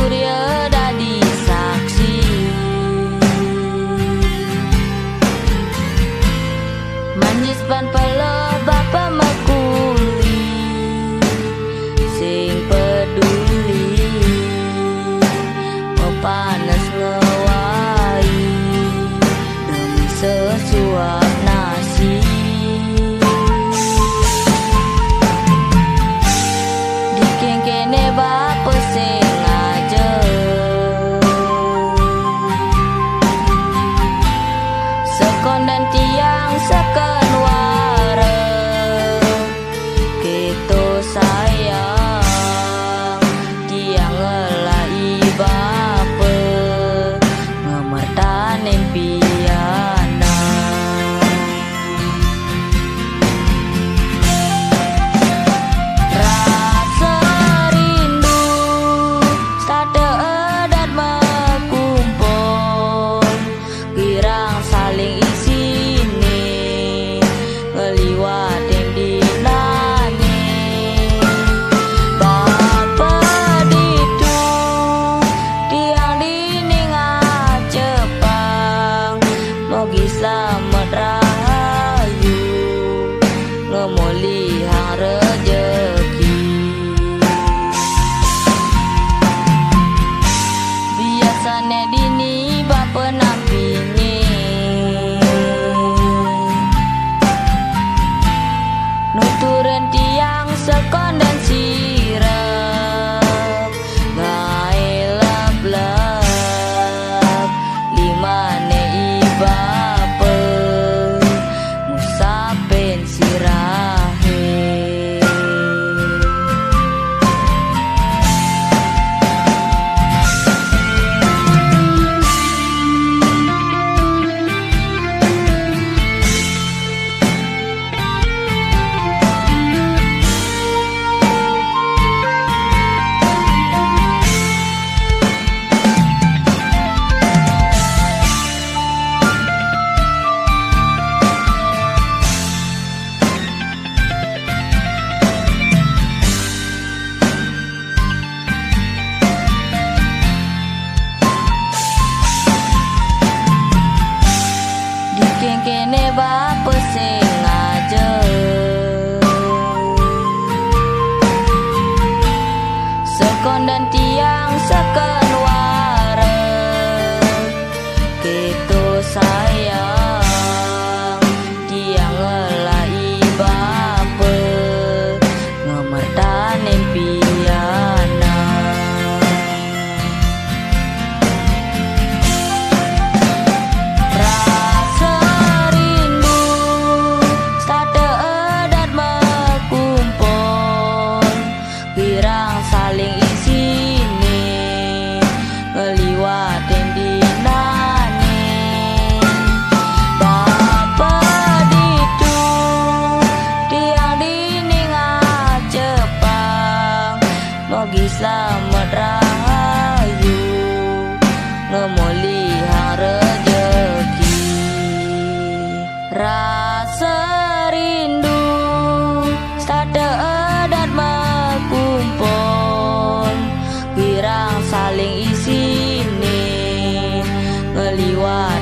Surya dadi saksi, manjis pan pelo bapa makuli, sing peduli panas ngewai demi sesuap nasi. Dikeng kene bapa sengaja sekon dan tiang seken wareng keto sayang tiang ngelai bapa ngemertan impiana. Rasa rindu sada edat mekumpul girang saling isine ngeliwat yang dinane bapa ditu tiang dining Jepang mogi selamat rahayu ngemuli hang rejeki. Biasanya dini bapa nampingi nuturen tiang sekon dan sirep ngailap-lap limane ibapa musapen sirahe. Dikeng kene bapa sengaja sekon dan tiang seken wareng keto sayang tiang ngelai bapa ngemertan impiana. Rasa rindu sada edat mekumpul girang saling isine ngeliwat yang dinane bapa ditu tiang dining Jepang mogi selamat rahayu ngemuli hang rejeki. Rasa rindu sada edat mekumpul girang saling isine ngeliwat